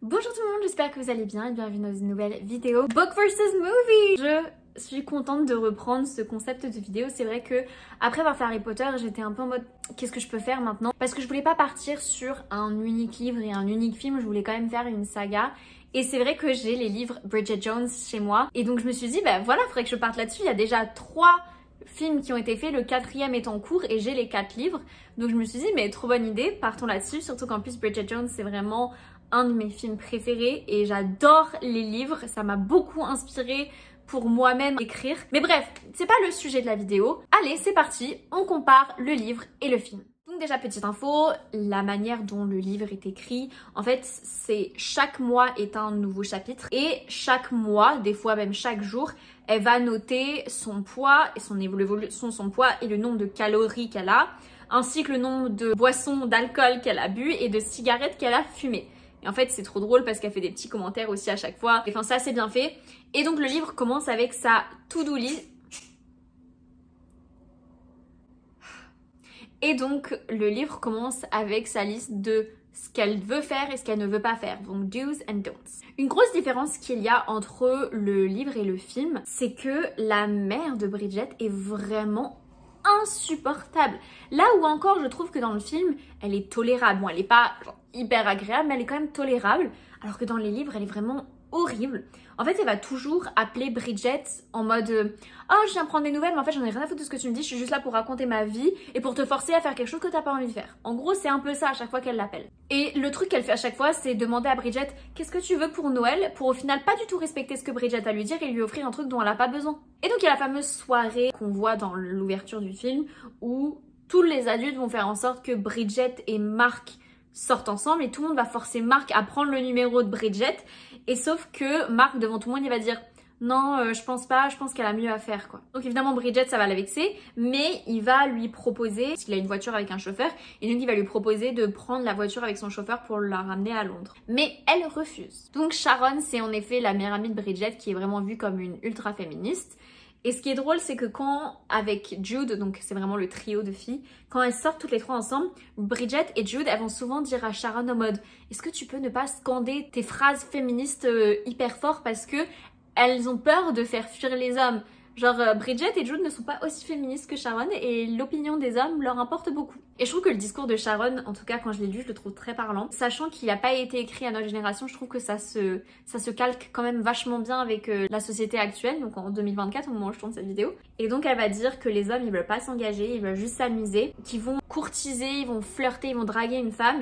Bonjour tout le monde, j'espère que vous allez bien et bienvenue dans une nouvelle vidéo Book vs Movie. Je suis contente de reprendre ce concept de vidéo. C'est vrai que après avoir fait Harry Potter, j'étais un peu en mode qu'est-ce que je peux faire maintenant? Parce que je voulais pas partir sur un unique livre et un unique film, je voulais quand même faire une saga. Et c'est vrai que j'ai les livres Bridget Jones chez moi. Et donc je me suis dit, bah voilà, faudrait que je parte là-dessus. Il y a déjà 3 films qui ont été faits, le 4e est en cours et j'ai les 4 livres. Donc je me suis dit, mais trop bonne idée, partons là-dessus. Surtout qu'en plus Bridget Jones, c'est vraiment un de mes films préférés et j'adore les livres. Ça m'a beaucoup inspirée pour moi-même écrire. Mais bref, c'est pas le sujet de la vidéo. Allez, c'est parti, on compare le livre et le film. Donc déjà, petite info, la manière dont le livre est écrit, en fait, c'est chaque mois est un nouveau chapitre et chaque mois, des fois même chaque jour, elle va noter son poids et son évolution, son poids et le nombre de calories qu'elle a, ainsi que le nombre de boissons d'alcool qu'elle a bu et de cigarettes qu'elle a fumées. Et en fait, c'est trop drôle parce qu'elle fait des petits commentaires aussi à chaque fois. Enfin, ça, c'est bien fait. Et donc, le livre commence avec sa to-do list. Et donc, le livre commence avec sa liste de ce qu'elle veut faire et ce qu'elle ne veut pas faire. Donc, do's and don'ts. Une grosse différence qu'il y a entre le livre et le film, c'est que la mère de Bridget est vraiment insupportable. Là où encore, je trouve que dans le film, elle est tolérable. Bon, elle est pas genre, hyper agréable, mais elle est quand même tolérable. Alors que dans les livres, elle est vraiment horrible. En fait, elle va toujours appeler Bridget en mode « Oh, je viens prendre des nouvelles, mais en fait, j'en ai rien à foutre de ce que tu me dis. Je suis juste là pour raconter ma vie et pour te forcer à faire quelque chose que t'as pas envie de faire. » En gros, c'est un peu ça à chaque fois qu'elle l'appelle. Et le truc qu'elle fait à chaque fois, c'est demander à Bridget « Qu'est-ce que tu veux pour Noël ?» pour au final pas du tout respecter ce que Bridget a à lui dire et lui offrir un truc dont elle a pas besoin. Et donc, il y a la fameuse soirée qu'on voit dans l'ouverture du film où tous les adultes vont faire en sorte que Bridget et Mark sortent ensemble et tout le monde va forcer Mark à prendre le numéro de Bridget. Et sauf que Mark, devant tout le monde, il va dire non, je pense pas, je pense qu'elle a mieux à faire quoi. Donc évidemment Bridget ça va la vexer, mais il va lui proposer, parce qu'il a une voiture avec un chauffeur, et donc il va lui proposer de prendre la voiture avec son chauffeur pour la ramener à Londres. Mais elle refuse. Donc Sharon c'est en effet la meilleure amie de Bridget qui est vraiment vue comme une ultra féministe. Et ce qui est drôle, c'est que quand, avec Jude, donc c'est vraiment le trio de filles, quand elles sortent toutes les 3 ensemble, Bridget et Jude, elles vont souvent dire à Sharon en mode « Est-ce que tu peux ne pas scander tes phrases féministes hyper fort parce que elles ont peur de faire fuir les hommes ?» Genre Bridget et Jude ne sont pas aussi féministes que Sharon et l'opinion des hommes leur importe beaucoup. Et je trouve que le discours de Sharon, en tout cas quand je l'ai lu, je le trouve très parlant. Sachant qu'il n'a pas été écrit à notre génération, je trouve que ça se calque quand même vachement bien avec la société actuelle, donc en 2024 au moment où je tourne cette vidéo. Et donc elle va dire que les hommes ils veulent pas s'engager, ils veulent juste s'amuser, qu'ils vont courtiser, ils vont flirter, ils vont draguer une femme.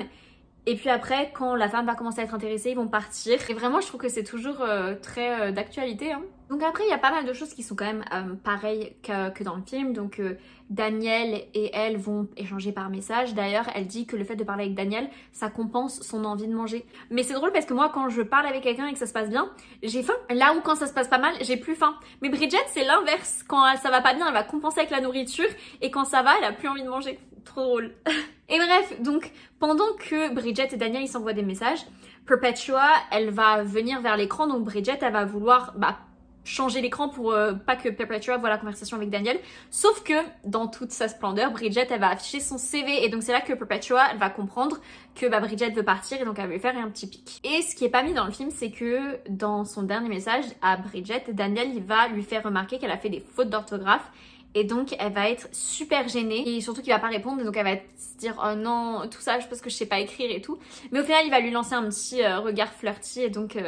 Et puis après, quand la femme va commencer à être intéressée, ils vont partir. Et vraiment, je trouve que c'est toujours très d'actualité. Hein. Donc après, il y a pas mal de choses qui sont quand même pareilles que dans le film. Donc Daniel et elle vont échanger par message. D'ailleurs, elle dit que le fait de parler avec Daniel, ça compense son envie de manger. Mais c'est drôle parce que moi, quand je parle avec quelqu'un et que ça se passe bien, j'ai faim. Là où quand ça se passe pas mal, j'ai plus faim. Mais Bridget, c'est l'inverse. Quand ça va pas bien, elle va compenser avec la nourriture. Et quand ça va, elle a plus envie de manger. Trop drôle. Et bref, donc pendant que Bridget et Daniel ils s'envoient des messages, Perpetua elle va venir vers l'écran, donc Bridget elle va vouloir changer l'écran pour pas que Perpetua voit la conversation avec Daniel. Sauf que dans toute sa splendeur, Bridget elle va afficher son CV et donc c'est là que Perpetua elle va comprendre que Bridget veut partir et donc elle va lui faire un petit pic. Et ce qui est pas mis dans le film, c'est que dans son dernier message à Bridget, Daniel il va lui faire remarquer qu'elle a fait des fautes d'orthographe. Et donc elle va être super gênée et surtout qu'il va pas répondre, donc elle va se dire oh non tout ça je pense que je sais pas écrire et tout. Mais au final il va lui lancer un petit regard flirty et donc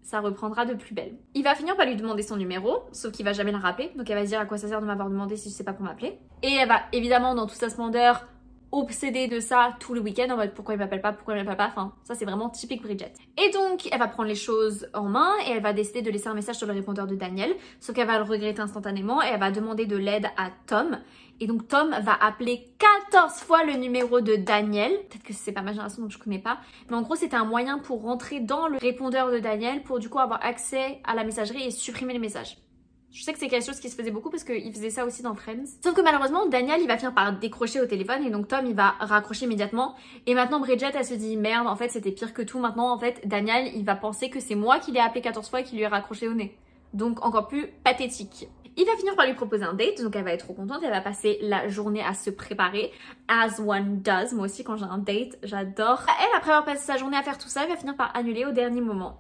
ça reprendra de plus belle. Il va finir par lui demander son numéro, sauf qu'il va jamais la rappeler, donc elle va se dire à quoi ça sert de m'avoir demandé si je sais pas pour m'appeler. Et elle va évidemment dans toute sa splendeur obsédée de ça tout le week-end en mode pourquoi il m'appelle pas, pourquoi il m'appelle pas, enfin ça c'est vraiment typique Bridget. Et donc elle va prendre les choses en main et elle va décider de laisser un message sur le répondeur de Daniel, sauf qu'elle va le regretter instantanément et elle va demander de l'aide à Tom. Et donc Tom va appeler 14 fois le numéro de Daniel, peut-être que c'est pas ma génération donc je connais pas, mais en gros c'était un moyen pour rentrer dans le répondeur de Daniel pour du coup avoir accès à la messagerie et supprimer les messages. Je sais que c'est quelque chose qui se faisait beaucoup parce qu'il faisait ça aussi dans Friends. Sauf que malheureusement, Daniel, il va finir par décrocher au téléphone et donc Tom, il va raccrocher immédiatement. Et maintenant, Bridget, elle se dit merde, en fait, c'était pire que tout. Maintenant, en fait, Daniel, il va penser que c'est moi qui l'ai appelé 14 fois et qui lui ai raccroché au nez. donc encore plus pathétique. Il va finir par lui proposer un date, donc elle va être trop contente, elle va passer la journée à se préparer, as one does. Moi aussi quand j'ai un date, j'adore. Elle, après avoir passé sa journée à faire tout ça, elle va finir par annuler au dernier moment.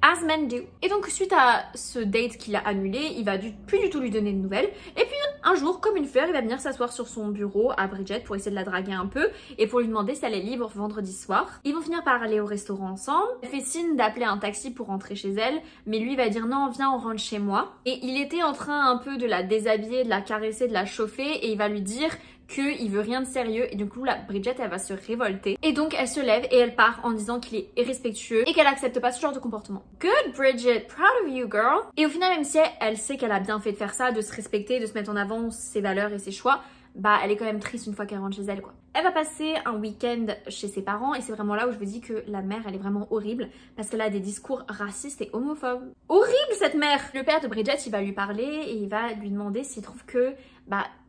As men do. Et donc suite à ce date qu'il a annulé, il va plus du tout lui donner de nouvelles. Et puis un jour, comme une fleur, il va venir s'asseoir sur son bureau à Bridget pour essayer de la draguer un peu et pour lui demander si elle est libre vendredi soir. Ils vont finir par aller au restaurant ensemble. Elle fait signe d'appeler un taxi pour rentrer chez elle, mais lui va dire non, viens, on rentre chez moi. Et il était en train un peu de la déshabiller, de la caresser, de la chauffer et il va lui dire qu'il veut rien de sérieux et du coup la Bridget elle va se révolter et donc elle se lève et elle part en disant qu'il est irrespectueux et qu'elle accepte pas ce genre de comportement. Good Bridget, proud of you girl. Et au final même si elle sait qu'elle a bien fait de faire ça, de se respecter, de se mettre en avant ses valeurs et ses choix, bah elle est quand même triste une fois qu'elle rentre chez elle quoi. Elle va passer un week-end chez ses parents et c'est vraiment là où je me dis que la mère elle est vraiment horrible parce qu'elle a des discours racistes et homophobes. Horrible cette mère. Le père de Bridget il va lui parler et il va lui demander s'il trouve que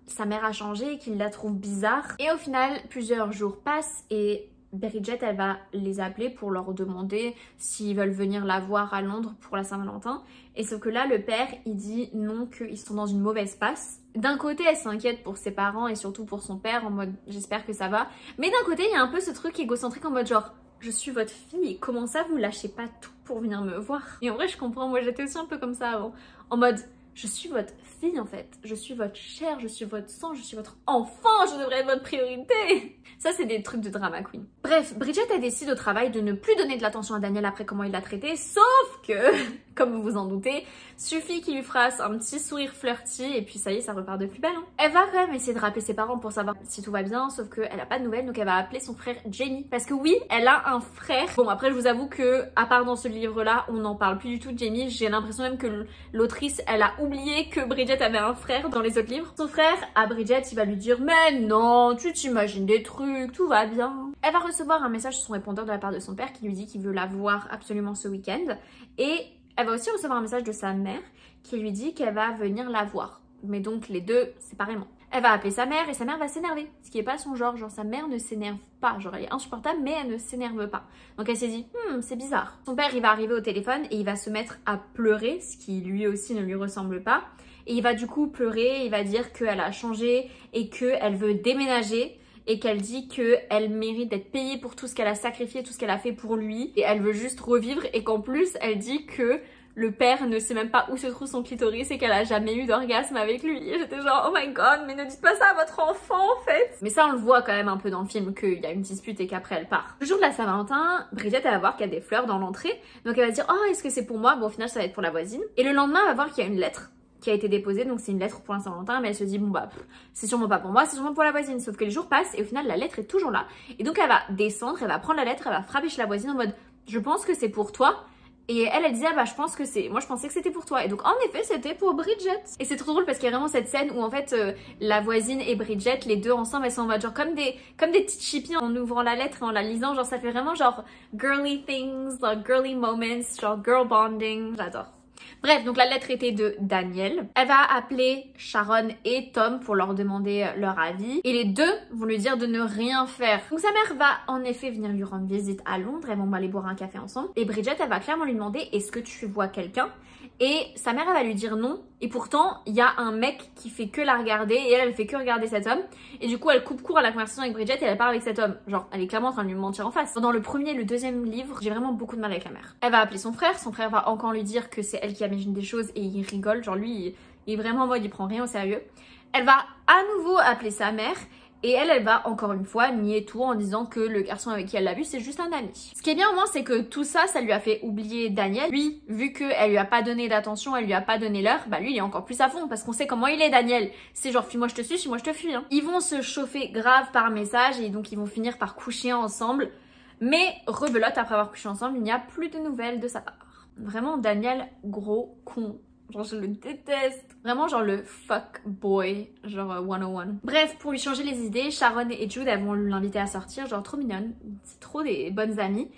sa mère a changé et qu'il la trouve bizarre. Et au final, plusieurs jours passent et Bridget, elle va les appeler pour leur demander s'ils veulent venir la voir à Londres pour la Saint-Valentin. Et sauf que là, le père, il dit non, qu'ils sont dans une mauvaise passe. D'un côté, elle s'inquiète pour ses parents et surtout pour son père, en mode j'espère que ça va. Mais d'un côté, il y a un peu ce truc égocentrique en mode genre je suis votre fille, comment ça vous lâchez pas tout pour venir me voir? Et en vrai, je comprends, moi j'étais aussi un peu comme ça avant. En mode je suis votre fille en fait, je suis votre chair, je suis votre sang, je suis votre enfant, je devrais être votre priorité. Ça c'est des trucs de drama queen. Bref, Bridget elle décide au travail de ne plus donner de l'attention à Daniel après comment il l'a traité, sauf que, comme vous vous en doutez, suffit qu'il lui fasse un petit sourire flirty et puis ça y est, ça repart de plus belle. Hein. Elle va quand même essayer de rappeler ses parents pour savoir si tout va bien, sauf qu'elle a pas de nouvelles donc elle va appeler son frère Jamie. Parce que oui, elle a un frère. Bon après je vous avoue que, à part dans ce livre là, on n'en parle plus du tout de Jamie, j'ai l'impression même que l'autrice elle a oublié que Bridget avait un frère dans les autres livres. Son frère, à Bridget, il va lui dire « Mais non, tu t'imagines des trucs, tout va bien. » Elle va recevoir un message sur son répondeur de la part de son père qui lui dit qu'il veut la voir absolument ce week-end. Et elle va aussi recevoir un message de sa mère qui lui dit qu'elle va venir la voir. Mais donc les deux séparément. Elle va appeler sa mère et sa mère va s'énerver. Ce qui n'est pas son genre. Genre sa mère ne s'énerve pas. Genre elle est insupportable mais elle ne s'énerve pas. Donc elle s'est dit c'est bizarre. Son père il va arriver au téléphone et il va se mettre à pleurer. Ce qui lui aussi ne lui ressemble pas. Et il va du coup pleurer. Il va dire qu'elle a changé et qu'elle veut déménager. Et qu'elle dit qu'elle mérite d'être payée pour tout ce qu'elle a sacrifié, tout ce qu'elle a fait pour lui. Et elle veut juste revivre. Et qu'en plus elle dit que le père ne sait même pas où se trouve son clitoris et qu'elle a jamais eu d'orgasme avec lui. Et j'étais genre oh my god, mais ne dites pas ça à votre enfant en fait. Mais ça on le voit quand même un peu dans le film qu'il y a une dispute et qu'après elle part. Le jour de la Saint-Valentin, Bridget elle va voir qu'il y a des fleurs dans l'entrée. Donc elle va se dire oh est-ce que c'est pour moi? Bon au final ça va être pour la voisine. Et le lendemain elle va voir qu'il y a une lettre qui a été déposée, donc c'est une lettre pour la Saint-Valentin, mais elle se dit bon bah c'est sûrement pas pour moi, c'est sûrement pour la voisine. Sauf que les jours passent et au final la lettre est toujours là. Et donc elle va descendre, elle va prendre la lettre, elle va frapper chez la voisine en mode je pense que c'est pour toi. Et elle disait, ah bah je pense que c'est... Moi je pensais que c'était pour toi. Et donc en effet c'était pour Bridget. Et c'est trop drôle parce qu'il y a vraiment cette scène où en fait la voisine et Bridget, les deux ensemble, elles sont en mode genre comme des petites chippies en ouvrant la lettre et en la lisant. Genre ça fait vraiment genre girly things, like girly moments, genre girl bonding. J'adore. Bref, donc la lettre était de Daniel. Elle va appeler Sharon et Tom pour leur demander leur avis. Et les deux vont lui dire de ne rien faire. Donc sa mère va en effet venir lui rendre visite à Londres. Elles vont aller boire un café ensemble. Et Bridget, elle va clairement lui demander est-ce que tu vois quelqu'un? Et sa mère, elle va lui dire non. Et pourtant, il y a un mec qui fait que la regarder. Et elle fait que regarder cet homme. Et du coup, elle coupe court à la conversation avec Bridget et elle parle avec cet homme. Genre, elle est clairement en train de lui mentir en face. Dans le premier et le deuxième livre, j'ai vraiment beaucoup de mal avec la mère. Elle va appeler son frère. Son frère va encore lui dire que c'est elle qui imagine des choses et il rigole. Genre lui, il est vraiment en mode, il prend rien au sérieux. Elle va à nouveau appeler sa mère. Et elle va encore une fois nier tout en disant que le garçon avec qui elle l'a vu c'est juste un ami. Ce qui est bien au moins c'est que tout ça, ça lui a fait oublier Daniel. Lui, vu qu'elle lui a pas donné d'attention, elle lui a pas donné l'heure, bah lui il est encore plus à fond parce qu'on sait comment il est Daniel. C'est genre fuis-moi je te suis, fuis-moi je te fuis. Hein. Ils vont se chauffer grave par message et donc ils vont finir par coucher ensemble. Mais rebelote après avoir couché ensemble, il n'y a plus de nouvelles de sa part. Vraiment Daniel, gros con. Genre je le déteste. Vraiment genre le fuck boy, genre 101. Bref, pour lui changer les idées, Sharon et Jude elles vont l'inviter à sortir, genre trop mignonne. C'est trop des bonnes amies.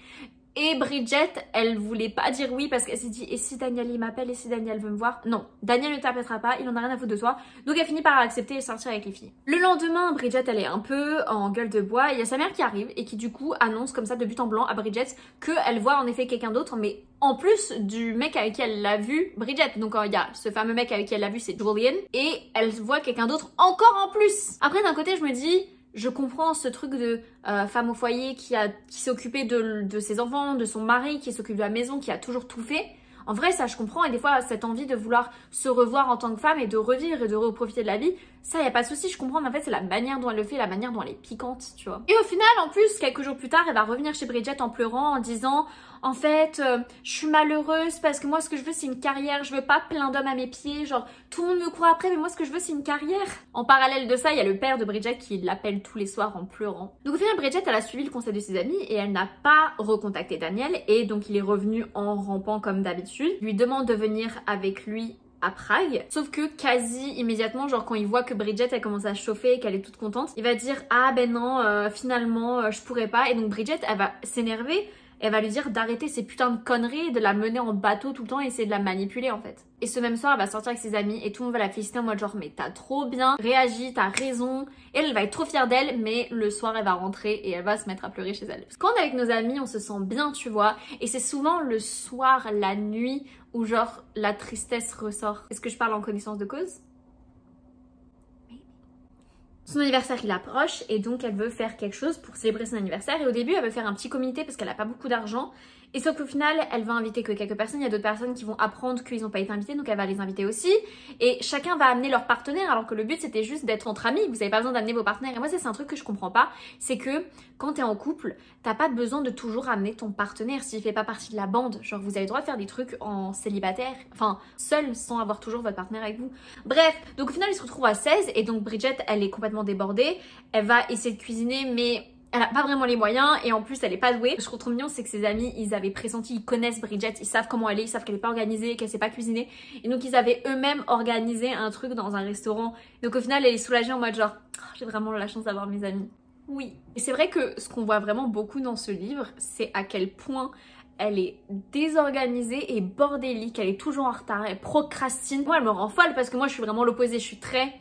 Et Bridget, elle voulait pas dire oui parce qu'elle s'est dit et si Daniel il m'appelle et si Daniel veut me voir? Non, Daniel ne t'appellera pas, il en a rien à foutre de toi. Donc elle finit par accepter et sortir avec les filles. Le lendemain, Bridget elle est un peu en gueule de bois. Il y a sa mère qui arrive et qui du coup annonce comme ça de but en blanc à Bridget qu'elle voit en effet quelqu'un d'autre, mais en plus du mec avec qui elle l'a vu, Bridget. Donc il y a ce fameux mec avec qui elle l'a vu, c'est Julian, et elle voit quelqu'un d'autre encore en plus. Après d'un côté je me dis, je comprends ce truc de femme au foyer qui s'est occupée de ses enfants, de son mari, qui s'occupe de la maison, qui a toujours tout fait. En vrai, ça je comprends, et des fois cette envie de vouloir se revoir en tant que femme et de revivre et de reprofiter de la vie, ça y a pas de souci, je comprends, mais en fait c'est la manière dont elle le fait, la manière dont elle est piquante, tu vois. Et au final, en plus, quelques jours plus tard, elle va revenir chez Bridget en pleurant, en disant en fait, je suis malheureuse parce que moi ce que je veux c'est une carrière, je veux pas plein d'hommes à mes pieds, genre tout le monde me court après mais moi ce que je veux c'est une carrière. En parallèle de ça, il y a le père de Bridget qui l'appelle tous les soirs en pleurant. Donc au final, Bridget elle a suivi le conseil de ses amis et elle n'a pas recontacté Daniel, et donc il est revenu en rampant comme d'habitude. Il lui demande de venir avec lui à Prague, sauf que quasi immédiatement, genre quand il voit que Bridget elle commence à chauffer et qu'elle est toute contente, il va dire ah ben non, finalement je pourrais pas, et donc Bridget elle va s'énerver. Elle va lui dire d'arrêter ces putains de conneries, de la mener en bateau tout le temps et essayer de la manipuler en fait. Et ce même soir, elle va sortir avec ses amis et tout le monde va la féliciter en mode genre mais t'as trop bien réagi, t'as raison. Et elle va être trop fière d'elle, mais le soir elle va rentrer et elle va se mettre à pleurer chez elle. Parce que quand on est avec nos amis, on se sent bien, tu vois. Et c'est souvent le soir, la nuit, où genre la tristesse ressort. Est-ce que je parle en connaissance de cause? Son anniversaire il approche et donc elle veut faire quelque chose pour célébrer son anniversaire, et au début elle veut faire un petit comité parce qu'elle a pas beaucoup d'argent, et sauf qu'au final elle va inviter que quelques personnes. Il y a d'autres personnes qui vont apprendre qu'ils n'ont pas été invités, donc elle va les inviter aussi, et chacun va amener leur partenaire alors que le but c'était juste d'être entre amis. Vous avez pas besoin d'amener vos partenaires, et moi ça c'est un truc que je comprends pas, c'est que quand t'es en couple t'as pas besoin de toujours amener ton partenaire s'il fait pas partie de la bande. Genre vous avez le droit de faire des trucs en célibataire, enfin seul, sans avoir toujours votre partenaire avec vous. Bref, donc au final ils se retrouvent à 16 et donc Bridget elle est complètement débordée. Elle va essayer de cuisiner mais elle a pas vraiment les moyens, et en plus elle est pas douée. Ce que je trouve trop mignon, c'est que ses amis ils avaient pressenti, ils connaissent Bridget, ils savent comment elle est, ils savent qu'elle est pas organisée, qu'elle sait pas cuisiner, et donc ils avaient eux-mêmes organisé un truc dans un restaurant. Donc au final elle est soulagée en mode genre oh, j'ai vraiment la chance d'avoir mes amis. Oui. Et c'est vrai que ce qu'on voit vraiment beaucoup dans ce livre, c'est à quel point elle est désorganisée et bordélique, elle est toujours en retard, elle procrastine. Moi elle me rend folle parce que moi je suis vraiment l'opposé, je suis très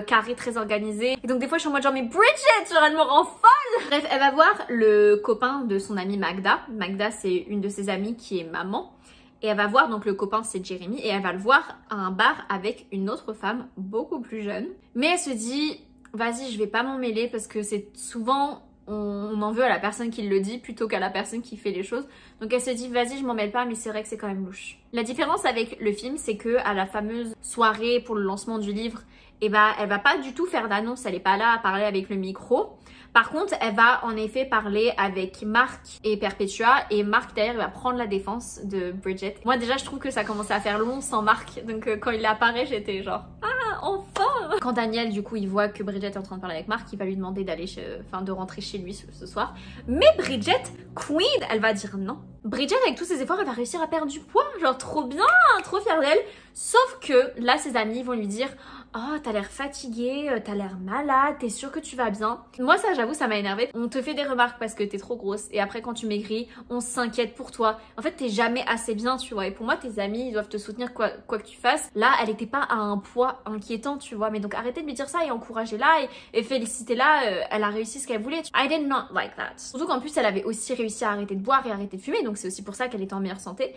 carrée, très organisée. Et donc des fois je suis en mode genre mais Bridget, genre elle me rend folle. Bref, elle va voir le copain de son amie Magda. Magda c'est une de ses amies qui est maman. Et elle va voir, donc le copain c'est Jeremy, et elle va le voir à un bar avec une autre femme beaucoup plus jeune. Mais elle se dit vas-y je vais pas m'en mêler parce que c'est souvent on en veut à la personne qui le dit plutôt qu'à la personne qui fait les choses. Donc elle se dit vas-y je m'en mêle pas, mais c'est vrai que c'est quand même louche. La différence avec le film c'est que à la fameuse soirée pour le lancement du livre, et bah elle va pas du tout faire d'annonce, elle est pas là à parler avec le micro. Par contre, elle va en effet parler avec Mark et Perpetua, et Mark d'ailleurs va prendre la défense de Bridget. Moi déjà je trouve que ça commençait à faire long sans Mark, donc quand il apparaît j'étais genre ah enfin. Quand Daniel du coup il voit que Bridget est en train de parler avec Mark, il va lui demander d'aller de rentrer chez lui ce soir. Mais Bridget, queen, elle va dire non. Bridget avec tous ses efforts elle va réussir à perdre du poids, genre trop bien, trop fière d'elle. Sauf que là ses amis vont lui dire oh t'as l'air fatiguée, t'as l'air malade, t'es sûre que tu vas bien? Moi ça j'avoue ça m'a énervée. On te fait des remarques parce que t'es trop grosse, et après quand tu maigris on s'inquiète pour toi. En fait t'es jamais assez bien, tu vois, et pour moi tes amis ils doivent te soutenir quoi que tu fasses. Là elle était pas à un poids inquiétant, tu vois, mais donc arrêtez de lui dire ça et encouragez-la et félicitez-la, elle a réussi ce qu'elle voulait. I did not like that. Surtout qu'en plus elle avait aussi réussi à arrêter de boire et arrêter de fumer, donc c'est aussi pour ça qu'elle était en meilleure santé.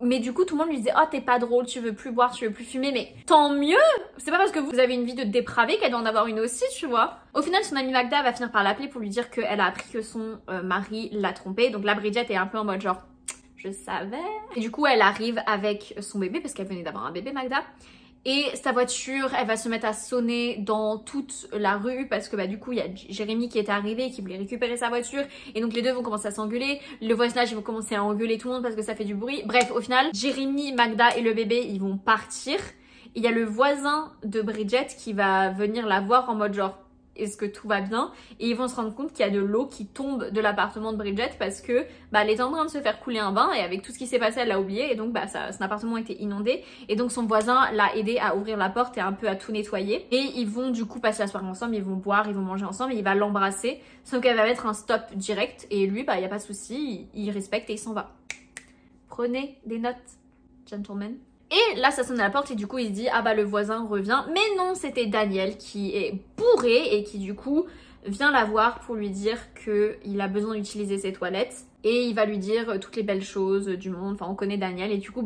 Mais du coup tout le monde lui disait oh t'es pas drôle, tu veux plus boire, tu veux plus fumer, mais tant mieux. C'est pas parce que vous avez une vie de dépravé qu'elle doit en avoir une aussi, tu vois. Au final son amie Magda va finir par l'appeler pour lui dire qu'elle a appris que son mari l'a trompée. Donc là Bridget est un peu en mode genre je savais. Et du coup elle arrive avec son bébé parce qu'elle venait d'avoir un bébé, Magda. Et sa voiture, elle va se mettre à sonner dans toute la rue parce que bah du coup il y a Jérémy qui est arrivé et qui voulait récupérer sa voiture, et donc les deux vont commencer à s'engueuler. Le voisinage ils vont commencer à engueuler tout le monde parce que ça fait du bruit. Bref, au final Jérémy, Magda et le bébé ils vont partir. Il y a le voisin de Bridget qui va venir la voir en mode genre est-ce que tout va bien? Et ils vont se rendre compte qu'il y a de l'eau qui tombe de l'appartement de Bridget parce que elle est en train de se faire couler un bain et avec tout ce qui s'est passé elle l'a oublié et donc son appartement a été inondé et donc son voisin l'a aidé à ouvrir la porte et un peu à tout nettoyer et ils vont du coup passer la soirée ensemble, ils vont boire, ils vont manger ensemble et il va l'embrasser sauf qu'elle va mettre un stop direct et lui y a pas de souci, il respecte et il s'en va. Prenez des notes, gentlemen. Et là ça sonne à la porte et du coup il se dit ah le voisin revient, mais non, c'était Daniel qui est bourré et qui du coup vient la voir pour lui dire qu'il a besoin d'utiliser ses toilettes et il va lui dire toutes les belles choses du monde, enfin on connaît Daniel et du coup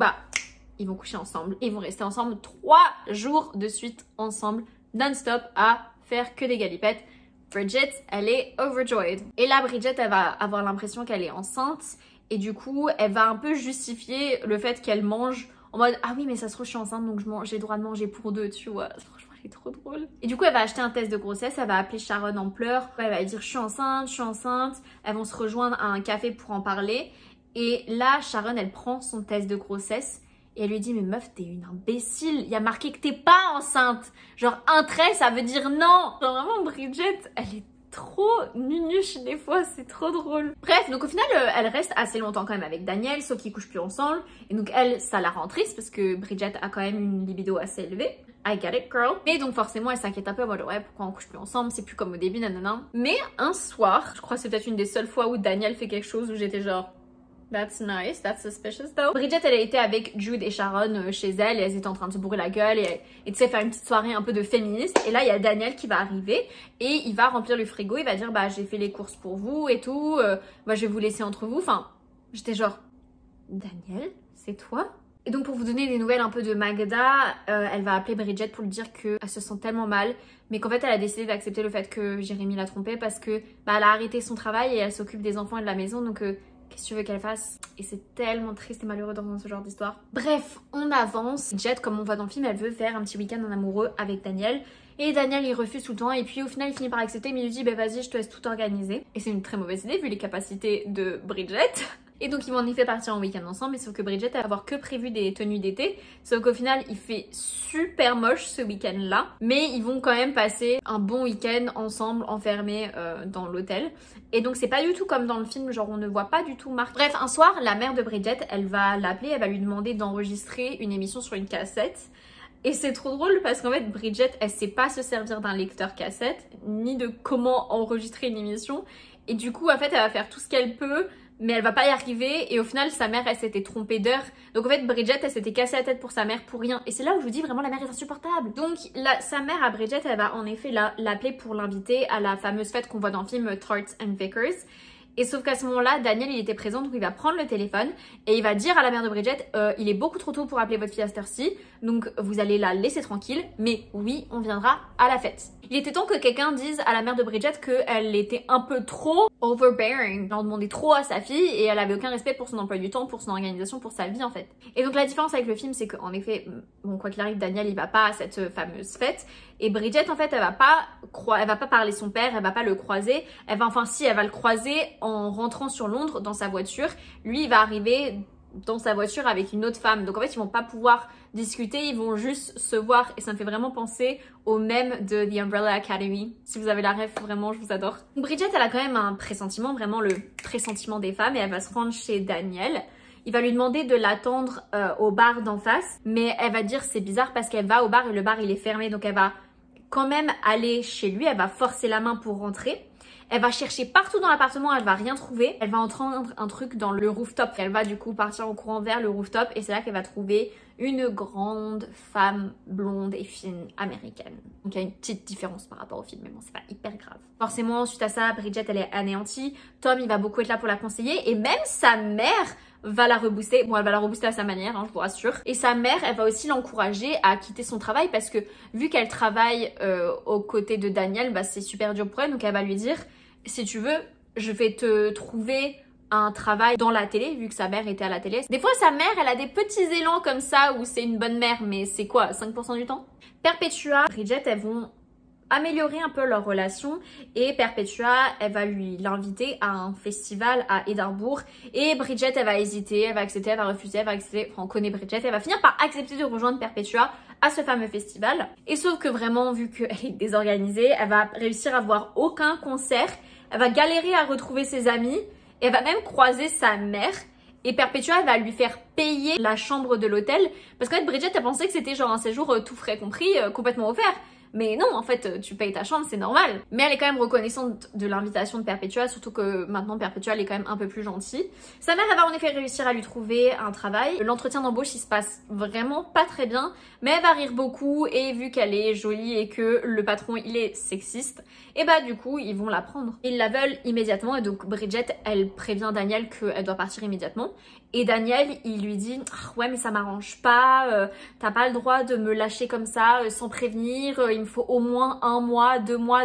ils vont coucher ensemble et ils vont rester ensemble 3 jours de suite ensemble non-stop à faire que des galipettes. Bridget elle est overjoyed et là Bridget elle va avoir l'impression qu'elle est enceinte et du coup elle va un peu justifier le fait qu'elle mange en mode ah oui mais ça se trouve je suis enceinte donc j'ai le droit de manger pour 2 tu vois. Franchement elle est trop drôle. Et du coup elle va acheter un test de grossesse, elle va appeler Sharon en pleurs, elle va dire je suis enceinte, elles vont se rejoindre à un café pour en parler et là Sharon elle prend son test de grossesse et elle lui dit mais meuf t'es une imbécile, il y a marqué que t'es pas enceinte, genre un trait ça veut dire non. Genre vraiment Bridget elle est trop nunuche des fois, c'est trop drôle. Bref, donc au final, elle reste assez longtemps quand même avec Daniel, sauf qu'ils couchent plus ensemble. Et donc elle, ça la rend triste parce que Bridget a quand même une libido assez élevée. I get it, girl. Mais donc forcément, elle s'inquiète un peu en mode ouais, pourquoi on couche plus ensemble, c'est plus comme au début, nanana. Mais un soir, je crois que c'est peut-être une des seules fois où Daniel fait quelque chose où j'étais genre that's nice, that's suspicious though. Bridget elle a été avec Jude et Sharon chez elle et elles étaient en train de se bourrer la gueule et tu sais faire une petite soirée un peu de féministe et là il y a Daniel qui va arriver et il va remplir le frigo, il va dire j'ai fait les courses pour vous et tout, je vais vous laisser entre vous, enfin j'étais genre Daniel c'est toi? Et donc pour vous donner des nouvelles un peu de Magda, elle va appeler Bridget pour lui dire qu'elle se sent tellement mal mais qu'en fait elle a décidé d'accepter le fait que Jérémy l'a trompée parce que elle a arrêté son travail et elle s'occupe des enfants et de la maison donc qu'est-ce que tu veux qu'elle fasse? Et c'est tellement triste et malheureux dans ce genre d'histoire. Bref, on avance. Jet, comme on voit dans le film, elle veut faire un petit week-end en amoureux avec Daniel. Et Daniel, il refuse tout le temps. Et puis au final, il finit par accepter. Mais il lui dit, vas-y, je te laisse tout organiser. Et c'est une très mauvaise idée vu les capacités de Bridget. Et donc ils vont en effet partir en week-end ensemble, mais sauf que Bridget elle va avoir que prévu des tenues d'été. Sauf qu'au final il fait super moche ce week-end là. Mais ils vont quand même passer un bon week-end ensemble, enfermés dans l'hôtel. Et donc c'est pas du tout comme dans le film, genre on ne voit pas du tout Marc. Bref, un soir, la mère de Bridget, elle va l'appeler, elle va lui demander d'enregistrer une émission sur une cassette. Et c'est trop drôle parce qu'en fait Bridget elle sait pas se servir d'un lecteur cassette, ni de comment enregistrer une émission. Et du coup en fait elle va faire tout ce qu'elle peut, mais elle va pas y arriver et au final sa mère elle s'était trompée d'heure. Donc en fait Bridget elle s'était cassé la tête pour sa mère pour rien et c'est là où je vous dis vraiment la mère est insupportable. Donc sa mère à Bridget elle va en effet l'appeler pour l'inviter à la fameuse fête qu'on voit dans le film Tarts and Vickers. Et sauf qu'à ce moment-là, Daniel il était présent donc il va prendre le téléphone et il va dire à la mère de Bridget il est beaucoup trop tôt pour appeler votre fille à cette heure-ci, donc vous allez la laisser tranquille, mais oui on viendra à la fête. Il était temps que quelqu'un dise à la mère de Bridget qu'elle était un peu trop overbearing, elle en demandait trop à sa fille et elle avait aucun respect pour son emploi du temps, pour son organisation, pour sa vie en fait. Et donc la différence avec le film c'est qu'en effet, bon quoi qu'il arrive Daniel il va pas à cette fameuse fête et Bridget en fait elle va pas parler son père, elle va pas le croiser, elle va le croiser en rentrant sur Londres dans sa voiture. Lui il va arriver dans sa voiture avec une autre femme, donc en fait ils vont pas pouvoir discuter, ils vont juste se voir et ça me fait vraiment penser au même de The Umbrella Academy. Si vous avez la ref, vraiment je vous adore. Bridget elle a quand même un pressentiment, vraiment le pressentiment des femmes et elle va se rendre chez Daniel. Il va lui demander de l'attendre au bar d'en face, mais elle va dire c'est bizarre parce qu'elle va au bar et le bar il est fermé, donc elle va quand même aller chez lui, elle va forcer la main pour rentrer. Elle va chercher partout dans l'appartement, elle va rien trouver. Elle va entendre un truc dans le rooftop. Elle va du coup partir en courant vers le rooftop et c'est là qu'elle va trouver une grande femme blonde et fine américaine. Donc il y a une petite différence par rapport au film, mais bon c'est pas hyper grave. Forcément suite à ça, Bridget elle est anéantie. Tom il va beaucoup être là pour la conseiller et même sa mère va la rebooster. Bon elle va la rebooster à sa manière, hein, je vous rassure. Et sa mère elle va aussi l'encourager à quitter son travail parce que vu qu'elle travaille aux côtés de Daniel, c'est super dur pour elle. Donc elle va lui dire si tu veux, je vais te trouver un travail dans la télé, vu que sa mère était à la télé. Des fois, sa mère, elle a des petits élans comme ça où c'est une bonne mère, mais c'est quoi, 5% du temps? Perpetua, Bridget, elles vont améliorer un peu leur relation et Perpetua elle va l'inviter à un festival à Édimbourg et Bridget elle va hésiter, elle va accepter, elle va refuser, elle va accepter, enfin on connaît Bridget, elle va finir par accepter de rejoindre Perpetua à ce fameux festival et sauf que vraiment vu qu'elle est désorganisée, elle va réussir à voir aucun concert, elle va galérer à retrouver ses amis et elle va même croiser sa mère. Et Perpetua elle va lui faire payer la chambre de l'hôtel parce qu'en fait Bridget elle pensait que c'était genre un séjour tout frais compris, complètement offert. Mais non, en fait, tu payes ta chambre, c'est normal. Mais elle est quand même reconnaissante de l'invitation de Perpetua, surtout que maintenant Perpetua elle est quand même un peu plus gentille. Sa mère elle va en effet réussir à lui trouver un travail. L'entretien d'embauche il se passe vraiment pas très bien, mais elle va rire beaucoup et vu qu'elle est jolie et que le patron il est sexiste, et bah du coup ils vont la prendre. Ils la veulent immédiatement et donc Bridget elle prévient Daniel qu'elle doit partir immédiatement. Et Daniel, il lui dit « Ouais, mais ça m'arrange pas, t'as pas le droit de me lâcher comme ça, sans prévenir, il me faut au moins 1 mois, 2 mois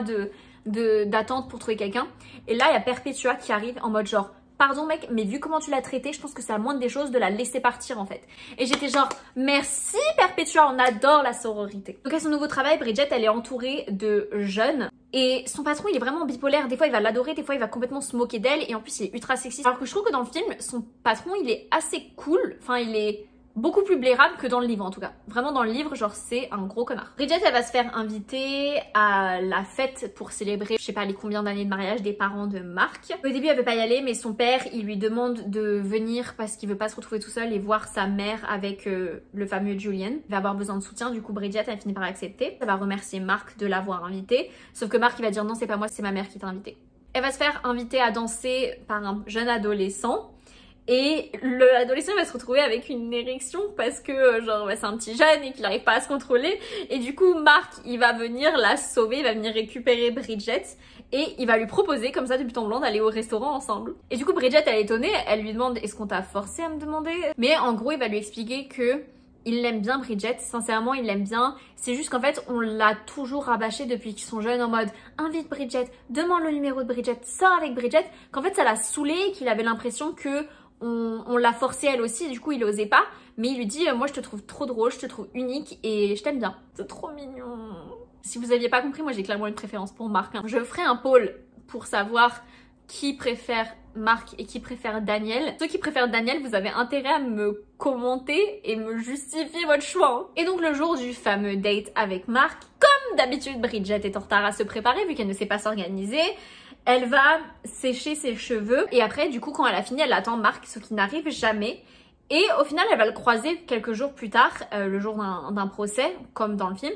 d'attente pour trouver quelqu'un. » Et là, il y a Perpetua qui arrive en mode genre « Pardon mec, mais vu comment tu l'as traité, je pense que c'est la moindre des choses de la laisser partir en fait. » Et j'étais genre « Merci Perpetua, on adore la sororité. » Donc à son nouveau travail, Bridget, elle est entourée de jeunes. Et son patron il est vraiment bipolaire, des fois il va l'adorer, des fois il va complètement se moquer d'elle et en plus il est ultra sexiste. Alors que je trouve que dans le film, son patron il est assez cool, enfin il est beaucoup plus blairable que dans le livre en tout cas. Vraiment dans le livre, genre c'est un gros connard. Bridget elle va se faire inviter à la fête pour célébrer, je sais pas les combien d'années de mariage des parents de Mark. Au début elle veut pas y aller mais son père il lui demande de venir parce qu'il veut pas se retrouver tout seul et voir sa mère avec le fameux Julian. Il va avoir besoin de soutien, du coup Bridget elle finit par accepter. Elle va remercier Mark de l'avoir invité, sauf que Mark il va dire non c'est pas moi, c'est ma mère qui t'a invité. Elle va se faire inviter à danser par un jeune adolescent. Et l'adolescent va se retrouver avec une érection parce que genre c'est un petit jeune et qu'il n'arrive pas à se contrôler. Et du coup Mark il va venir la sauver, il va venir récupérer Bridget et il va lui proposer comme ça de but en blanc d'aller au restaurant ensemble. Et du coup Bridget elle est étonnée, elle lui demande est-ce qu'on t'a forcé à me demander? Mais en gros il va lui expliquer que il l'aime bien Bridget, sincèrement il l'aime bien, c'est juste qu'en fait on l'a toujours rabâché depuis qu'ils sont jeunes en mode invite Bridget, demande le numéro de Bridget, sors avec Bridget, qu'en fait ça l'a saoulé et qu'il avait l'impression que on l'a forcé elle aussi, du coup il osait pas, mais il lui dit moi je te trouve trop drôle, je te trouve unique et je t'aime bien. C'est trop mignon. Si vous aviez pas compris, moi j'ai clairement une préférence pour Mark. Je ferai un poll pour savoir qui préfère Mark et qui préfère Daniel. Ceux qui préfèrent Daniel, vous avez intérêt à me commenter et me justifier votre choix. Et donc le jour du fameux date avec Mark, comme d'habitude Bridget est en retard à se préparer vu qu'elle ne sait pas s'organiser. Elle va sécher ses cheveux et après du coup quand elle a fini elle attend Mark, ce qui n'arrive jamais. Et au final elle va le croiser quelques jours plus tard, le jour d'un procès comme dans le film.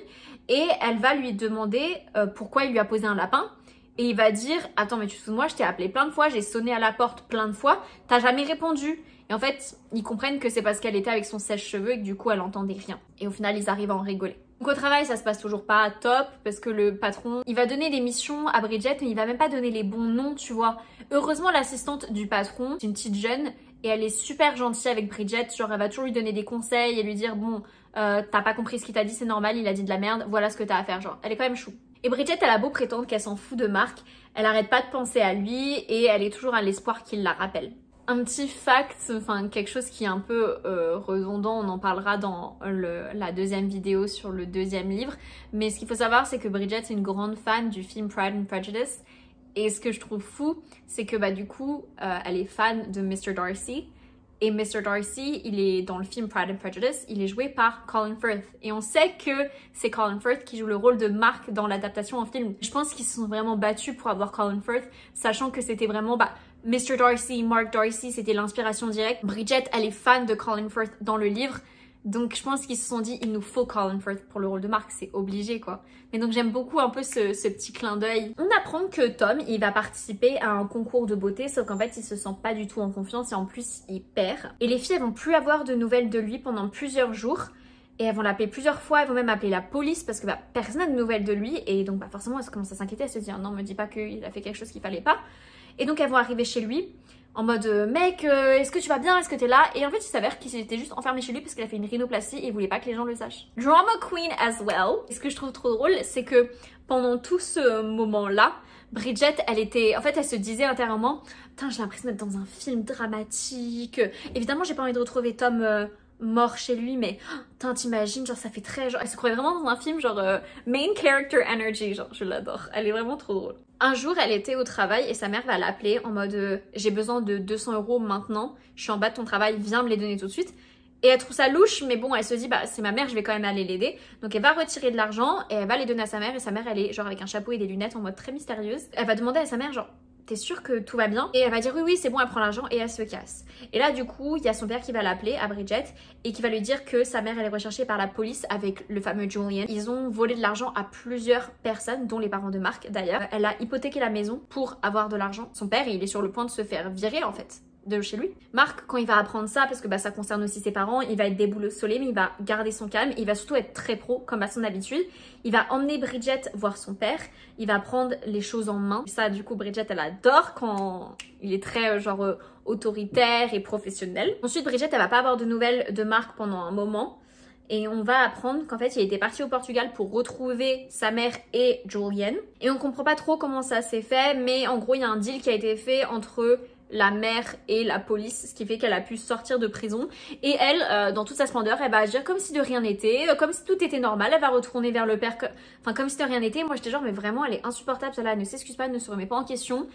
Et elle va lui demander pourquoi il lui a posé un lapin. Et il va dire attends mais tu te fous de moi, je t'ai appelé plein de fois, j'ai sonné à la porte plein de fois, t'as jamais répondu. Et en fait ils comprennent que c'est parce qu'elle était avec son sèche-cheveux et que du coup elle entendait rien. Et au final ils arrivent à en rigoler. Donc au travail ça se passe toujours pas top parce que le patron il va donner des missions à Bridget mais il va même pas donner les bons noms tu vois. Heureusement l'assistante du patron c'est une petite jeune et elle est super gentille avec Bridget, genre elle va toujours lui donner des conseils et lui dire bon t'as pas compris ce qu'il t'a dit, c'est normal, il a dit de la merde, voilà ce que t'as à faire, genre elle est quand même chou. Et Bridget elle a beau prétendre qu'elle s'en fout de Mark, elle arrête pas de penser à lui et elle est toujours à l'espoir qu'il la rappelle. Un petit fact, enfin quelque chose qui est un peu redondant, on en parlera dans la deuxième vidéo sur le deuxième livre, mais ce qu'il faut savoir c'est que Bridget c'est une grande fan du film Pride and Prejudice et ce que je trouve fou c'est que bah du coup elle est fan de Mr. Darcy et Mr. Darcy il est dans le film Pride and Prejudice, il est joué par Colin Firth et on sait que c'est Colin Firth qui joue le rôle de Mark dans l'adaptation en film. Je pense qu'ils se sont vraiment battus pour avoir Colin Firth sachant que c'était vraiment Mr. Darcy, Mark Darcy, c'était l'inspiration directe. Bridget, elle est fan de Colin Firth dans le livre. Donc je pense qu'ils se sont dit, il nous faut Colin Firth pour le rôle de Mark, c'est obligé quoi. Mais donc j'aime beaucoup un peu ce petit clin d'œil. On apprend que Tom, il va participer à un concours de beauté, sauf qu'en fait il se sent pas du tout en confiance et en plus il perd. Et les filles, elles vont plus avoir de nouvelles de lui pendant plusieurs jours. Et elles vont l'appeler plusieurs fois, elles vont même appeler la police parce que personne n'a de nouvelles de lui. Et donc forcément elles commencent à s'inquiéter, elles se disent non me dis pas qu'il a fait quelque chose qu'il fallait pas. Et donc elles vont arriver chez lui en mode mec est-ce que tu vas bien, est-ce que t'es là? Et en fait il s'avère qu'il était juste enfermé chez lui parce qu'il a fait une rhinoplastie et il voulait pas que les gens le sachent. Drama queen as well. Et ce que je trouve trop drôle c'est que pendant tout ce moment là Bridget elle était, en fait elle se disait intérieurement putain j'ai l'impression d'être dans un film dramatique, évidemment j'ai pas envie de retrouver Tom mort chez lui, mais t'imagines, genre ça fait très genre, elle se croyait vraiment dans un film genre main character energy, genre je l'adore, elle est vraiment trop drôle. Un jour elle était au travail et sa mère va l'appeler en mode j'ai besoin de 200 € maintenant, je suis en bas de ton travail, viens me les donner tout de suite. Et elle trouve ça louche, mais bon, elle se dit, bah c'est ma mère, je vais quand même aller l'aider. Donc elle va retirer de l'argent et elle va les donner à sa mère. Et sa mère, elle est genre avec un chapeau et des lunettes en mode très mystérieuse. Elle va demander à sa mère, genre, t'es sûre que tout va bien? Et elle va dire, oui, oui, c'est bon, elle prend l'argent et elle se casse. Et là, du coup, il y a son père qui va l'appeler à Bridget et qui va lui dire que sa mère, elle est recherchée par la police avec le fameux Julian. Ils ont volé de l'argent à plusieurs personnes, dont les parents de Mark d'ailleurs. Elle a hypothéqué la maison pour avoir de l'argent. Son père, il est sur le point de se faire virer en fait de chez lui. Mark, quand il va apprendre ça, parce que bah, ça concerne aussi ses parents, il va être déboussolé, mais il va garder son calme, il va surtout être très pro, comme à son habitude. Il va emmener Bridget voir son père, il va prendre les choses en main. Ça, du coup, Bridget, elle adore quand il est très, autoritaire et professionnel. Ensuite, Bridget, elle va pas avoir de nouvelles de Mark pendant un moment. Et on va apprendre qu'en fait, il était parti au Portugal pour retrouver sa mère et Julian. Et on comprend pas trop comment ça s'est fait, mais en gros, il y a un deal qui a été fait entre la mère et la police, ce qui fait qu'elle a pu sortir de prison. Et elle, dans toute sa splendeur, elle va agir comme si de rien n'était, comme si tout était normal. Elle va retourner vers le père, comme si de rien n'était. Moi, j'étais genre, mais vraiment, elle est insupportable, celle-là, elle ne s'excuse pas, elle ne se remet pas en question.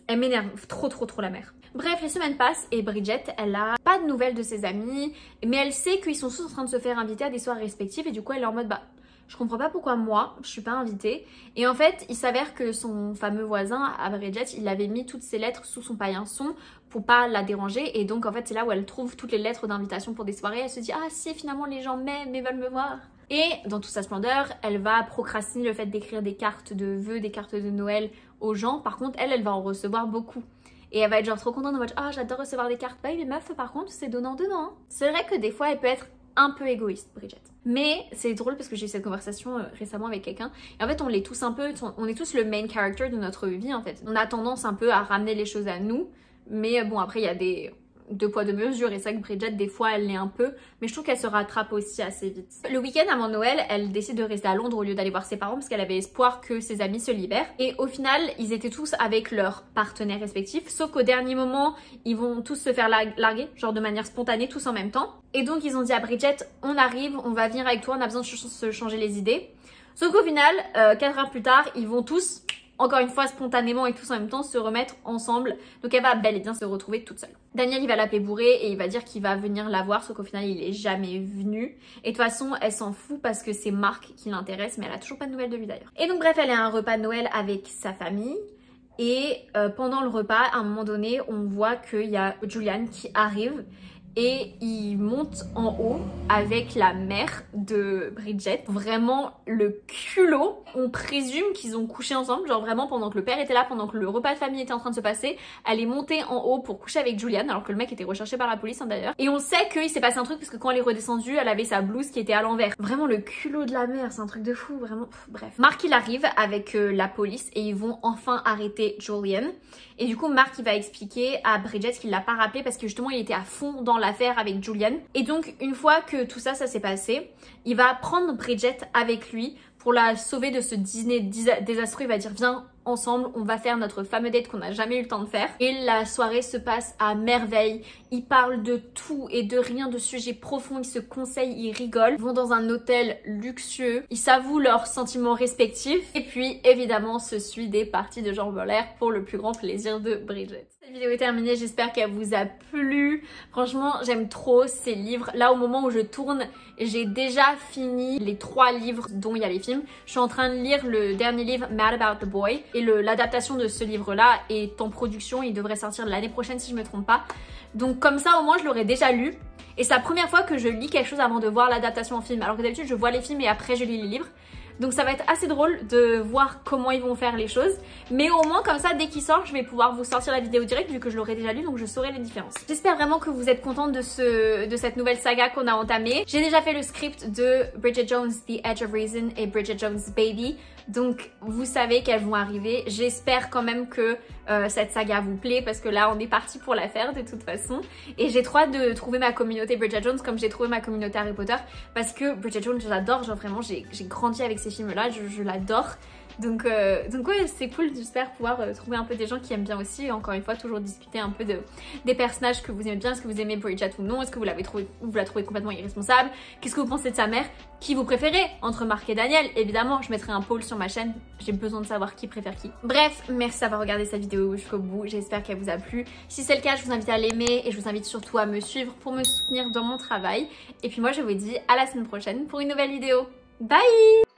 Elle m'énerve trop la mère. Bref, les semaines passent et Bridget, elle a pas de nouvelles de ses amis, mais elle sait qu'ils sont tous en train de se faire inviter à des soirées respectives et du coup, elle est en mode, bah, je comprends pas pourquoi moi, je suis pas invitée. Et en fait, il s'avère que son fameux voisin, à Bridget, il avait mis toutes ses lettres sous son paillasson pour pas la déranger. Et donc, en fait, c'est là où elle trouve toutes les lettres d'invitation pour des soirées. Elle se dit, ah si, finalement, les gens m'aiment et veulent me voir. Et dans toute sa splendeur, elle va procrastiner le fait d'écrire des cartes de vœux, des cartes de Noël aux gens. Par contre, elle va en recevoir beaucoup. Et elle va être genre trop contente en mode, ah j'adore recevoir des cartes. Bah oui, mais meuf, par contre, c'est donnant-donnant. Hein. C'est vrai que des fois, elle peut être un peu égoïste, Bridget. Mais c'est drôle parce que j'ai eu cette conversation récemment avec quelqu'un. Et en fait, on l'est tous un peu, on est tous le main character de notre vie en fait. On a tendance un peu à ramener les choses à nous. Mais bon, après, il y a des deux poids deux mesures et c'est vrai que Bridget des fois elle l'est un peu, mais je trouve qu'elle se rattrape aussi assez vite. Le week-end avant Noël, elle décide de rester à Londres au lieu d'aller voir ses parents parce qu'elle avait espoir que ses amis se libèrent et au final ils étaient tous avec leurs partenaires respectifs, sauf qu'au dernier moment ils vont tous se faire larguer, genre de manière spontanée, tous en même temps. Et donc ils ont dit à Bridget, on arrive, on va venir avec toi, on a besoin de se changer les idées. Sauf qu'au final, 4 heures plus tard, ils vont tous, encore une fois spontanément et tous en même temps, se remettre ensemble. Donc elle va bel et bien se retrouver toute seule. Daniel, il va l'appeler bourré et il va dire qu'il va venir la voir, sauf qu'au final, il est jamais venu. Et de toute façon, elle s'en fout parce que c'est Mark qui l'intéresse, mais elle a toujours pas de nouvelles de lui d'ailleurs. Et donc bref, elle est à un repas de Noël avec sa famille. Et pendant le repas, à un moment donné, on voit qu'il y a Julian qui arrive. Et il monte en haut avec la mère de Bridget. Vraiment le culot. On présume qu'ils ont couché ensemble, genre vraiment pendant que le père était là, pendant que le repas de famille était en train de se passer. Elle est montée en haut pour coucher avec Julian, alors que le mec était recherché par la police hein, d'ailleurs. Et on sait qu'il s'est passé un truc parce que quand elle est redescendue, elle avait sa blouse qui était à l'envers. Vraiment le culot de la mère, c'est un truc de fou, vraiment. Bref. Mark il arrive avec la police et ils vont enfin arrêter Julian. Et du coup Mark il va expliquer à Bridget qu'il l'a pas rappelé parce que justement il était à fond dans l'affaire avec Julian. Et donc une fois que tout ça s'est passé, il va prendre Bridget avec lui pour la sauver de ce dîner désastreux. Il va dire viens ensemble, on va faire notre fameux date qu'on n'a jamais eu le temps de faire. Et la soirée se passe à merveille. Ils parlent de tout et de rien, de sujets profonds, ils se conseillent, ils rigolent. Ils vont dans un hôtel luxueux, ils s'avouent leurs sentiments respectifs. Et puis évidemment se suit des parties de jambes en l'air pour le plus grand plaisir de Bridget. Cette vidéo est terminée, j'espère qu'elle vous a plu. Franchement, j'aime trop ces livres. Là, au moment où je tourne, j'ai déjà fini les 3 livres dont il y a les films. Je suis en train de lire le dernier livre, Mad About the Boy. Et l'adaptation de ce livre-là est en production. Il devrait sortir l'année prochaine si je me trompe pas. Donc comme ça, au moins, je l'aurais déjà lu. Et c'est la première fois que je lis quelque chose avant de voir l'adaptation en film. Alors que d'habitude, je vois les films et après, je lis les livres. Donc ça va être assez drôle de voir comment ils vont faire les choses. Mais au moins comme ça, dès qu'il sort, je vais pouvoir vous sortir la vidéo direct vu que je l'aurai déjà lu, donc je saurai les différences. J'espère vraiment que vous êtes contente de cette nouvelle saga qu'on a entamée. J'ai déjà fait le script de Bridget Jones, The Edge of Reason et Bridget Jones Baby. Donc vous savez qu'elles vont arriver. J'espère quand même que cette saga vous plaît parce que là on est parti pour la faire de toute façon. Et j'ai trop hâte de trouver ma communauté Bridget Jones comme j'ai trouvé ma communauté Harry Potter. Parce que Bridget Jones, je l'adore, genre vraiment j'ai grandi avec ces films là, je l'adore. Donc ouais, c'est cool, j'espère pouvoir trouver un peu des gens qui aiment bien aussi. Et encore une fois, toujours discuter un peu des personnages que vous aimez bien. Est-ce que vous aimez Bridget ou non? Est-ce que vous l'avez trouvé ou vous la trouvez complètement irresponsable? Qu'est-ce que vous pensez de sa mère? Qui vous préférez entre Mark et Daniel? Évidemment, je mettrai un poll sur ma chaîne. J'ai besoin de savoir qui préfère qui. Bref, merci d'avoir regardé cette vidéo jusqu'au bout. J'espère qu'elle vous a plu. Si c'est le cas, je vous invite à l'aimer et je vous invite surtout à me suivre pour me soutenir dans mon travail. Et puis moi, je vous dis à la semaine prochaine pour une nouvelle vidéo. Bye!